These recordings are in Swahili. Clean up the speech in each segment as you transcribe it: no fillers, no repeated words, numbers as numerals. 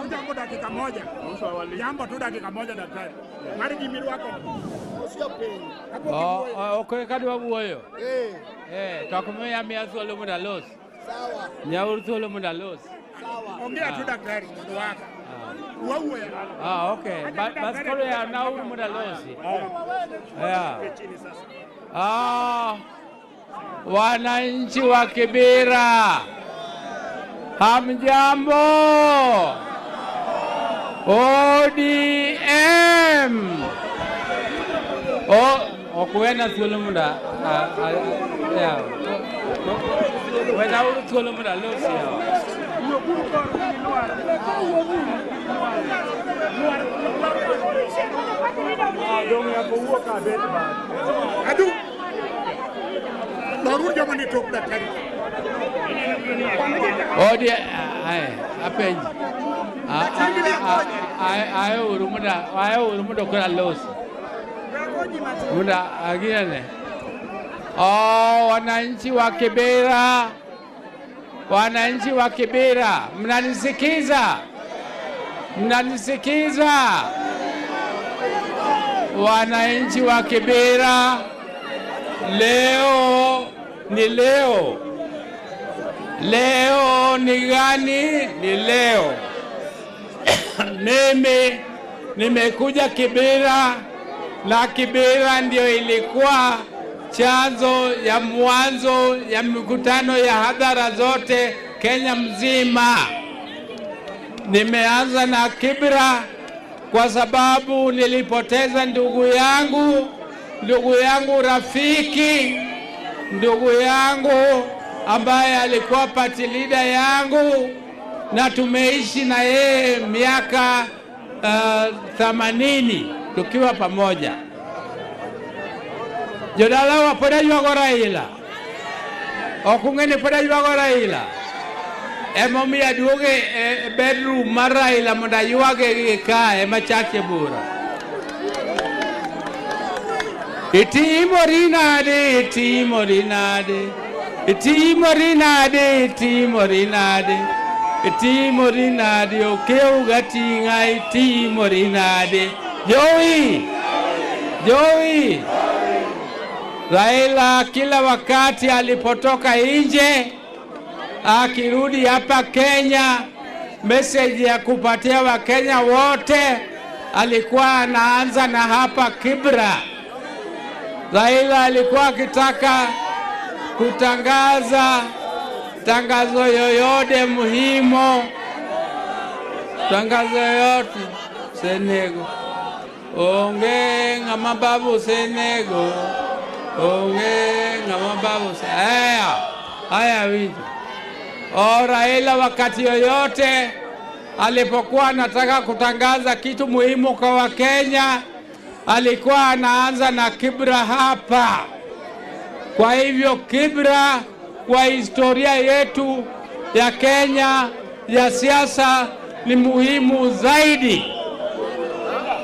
jambo dakika moja. Jambo tu dakika moja daktari. Mari gimiru wako. Okay, kadi wabuoyo. Takumea miazo muda los. Sawa. Nyauru muda los. Sawa. Ongea tu daktari wako. Okay. Basi kolo ya nauru muda losi. Wananchi wa Kibera, hamjambo? ODM. Okuena thuolo muda. Wena uru thuolo muda losi. Aduh. Baru zaman itu daktari. Dia, apa ini? Ayo urumuda kena los. Muda gini. Wananchi wa Kibera, wananchi wa Kibera, mnanisikiza? Mnanisikiza? Wananchi wa Kibera, leo ni leo. Leo ni gani? Ni leo. Mimi nimekuja Kibera, na Kibera ndio ilikuwa chanzo ya mwanzo ya mikutano ya hadhara zote Kenya mzima. Nimeanza na Kibera kwa sababu nilipoteza ndugu yangu rafiki, ndugu yangu ambaye alikuwa party leader yangu, na tumeishi na yeye miaka 80 tukiwa pamoja. Jodala wa poda yuago Raila. Okungeni poda yuago Raila. Emomi aduoge bedroom mar Raila mondo yuage kae machache bura. Itimori nade okeu gatinga itimori nade. Joey Raila kila wakati alipotoka nje akirudi hapa Kenya, message ya kupatia Wakenya wote alikuwa anaanza na hapa Kibera. Raila alikuwa akitaka kutangaza tangazo yoyote muhimu, tangazo yoyote Senego onge ngama babu Senego onge ngama babu haya wito. Raila wakati yoyote alipokuwa anataka kutangaza kitu muhimu kwa Wakenya alikuwa anaanza na Kibera hapa. Kwa hivyo Kibera kwa historia yetu ya Kenya ya siasa ni muhimu zaidi.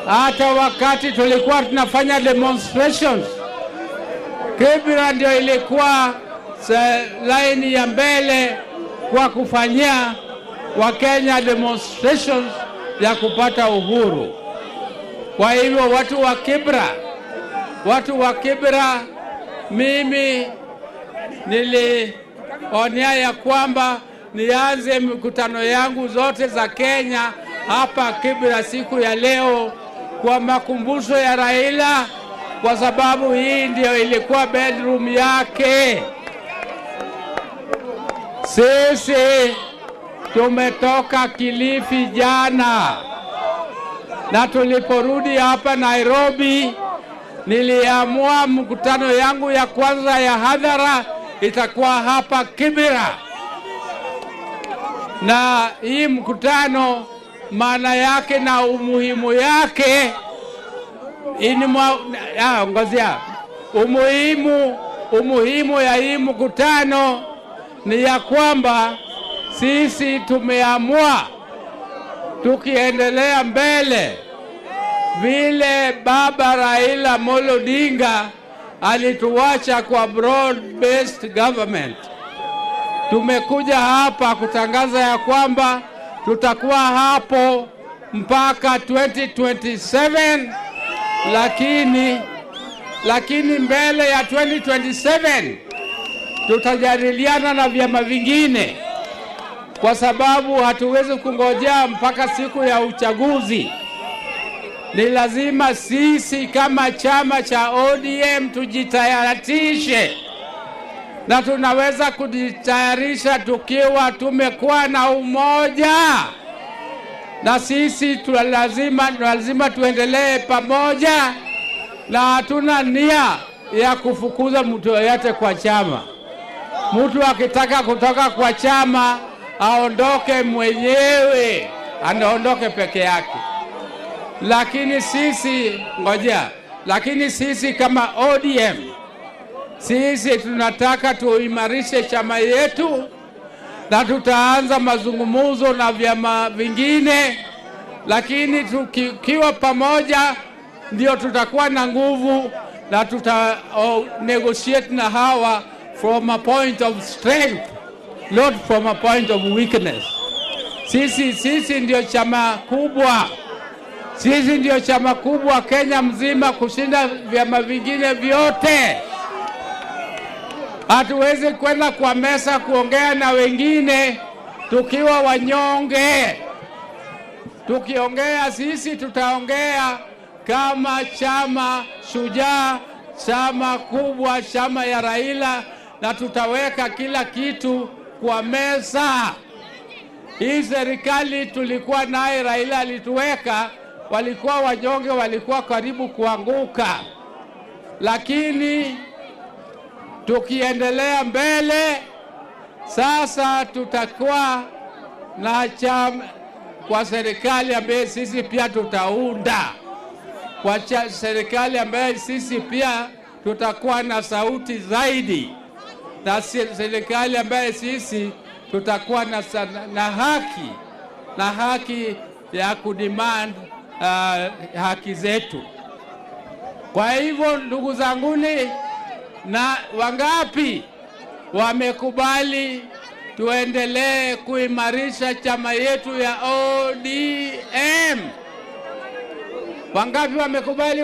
Hata wakati tulikuwa tunafanya demonstrations, Kibera ndio ilikuwa line ya mbele kwa kufanyia Wakenya demonstrations ya kupata uhuru. Kwa hivyo watu wa Kibera, mimi nilionea ya kwamba nianze mikutano yangu zote za Kenya hapa Kibera siku ya leo kwa makumbusho ya Raila, kwa sababu hii ndio ilikuwa bedroom yake. Sisi tumetoka Kilifi jana, na tuliporudi hapa Nairobi niliamua mkutano yangu ya kwanza ya hadhara itakuwa hapa Kibera. Na hii mkutano maana yake na umuhimu yake umuhimu ya hii mkutano ni ya kwamba sisi tumeamua tukiendelea mbele vile baba Raila Amolo Odinga alituacha kwa broad based government. Tumekuja hapa kutangaza ya kwamba tutakuwa hapo mpaka 2027, lakini mbele ya 2027 tutajadiliana na vyama vingine, kwa sababu hatuwezi kungojea mpaka siku ya uchaguzi. Ni lazima sisi kama chama cha ODM tujitayarishe, na tunaweza kujitayarisha tukiwa tumekuwa na umoja, na sisi lazima tuendelee pamoja, na hatuna nia ya kufukuza mtu yoyote kwa chama. Mtu akitaka kutoka kwa chama aondoke mwenyewe, anaondoke peke yake. Lakini sisi kama ODM, sisi tunataka tuimarishe chama yetu, na tutaanza mazungumzo na vyama vingine, lakini tukiwa pamoja ndio tutakuwa na nguvu, na tuta negotiate na hawa from a point of strength, not from a point of weakness. Sisi ndio chama kubwa. Sisi ndio chama kubwa Kenya mzima kushinda vyama vingine vyote. Hatuwezi kwenda kwa meza kuongea na wengine tukiwa wanyonge. Tukiongea sisi tutaongea kama chama shujaa, chama kubwa, chama ya Raila, na tutaweka kila kitu kwa meza. Hii serikali tulikuwa naye, Raila alituweka, walikuwa wanyonge, walikuwa karibu kuanguka. Lakini tukiendelea mbele, sasa tutakuwa na chama kwa serikali ambaye sisi pia tutaunda. Kwa serikali ambaye sisi pia tutakuwa na sauti zaidi, na serikali ambaye sisi tutakuwa na haki ya kudemand haki zetu. Kwa hivyo ndugu zanguni, na wangapi wamekubali tuendelee kuimarisha chama yetu ya ODM? Wangapi wamekubali?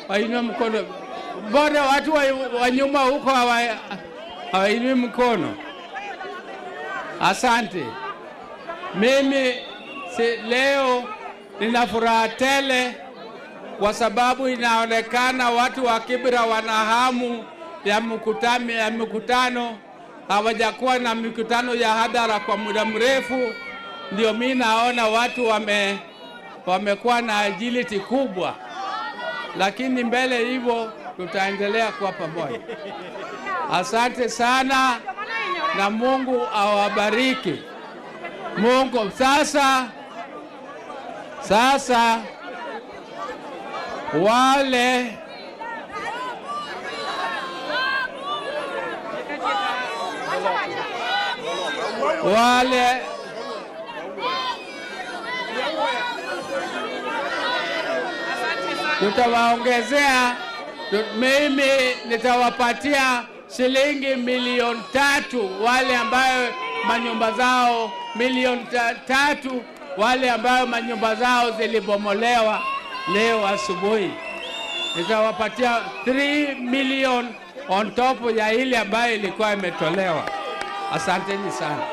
Wainua mkono. Mbona watu wa nyuma huko hawainui mkono? Asante. Mimi leo nina furaha tele, kwa sababu inaonekana watu wa Kibra wana hamu ya mkutano. Hawajakuwa na mikutano ya hadhara kwa muda mrefu. Ndio mimi naona watu wamekuwa na agility kubwa, lakini mbele hivyo tutaendelea kuwa pamoja. Asante sana, na Mungu awabariki. Mungu sasa wale tutawaongezea. Mimi nitawapatia shilingi milioni 3 wale ambayo manyumba zao, milioni 3 wale ambayo manyumba zao zilibomolewa leo asubuhi. Nitawapatia 3 million on top ya ile ambayo ilikuwa imetolewa. Asanteni sana.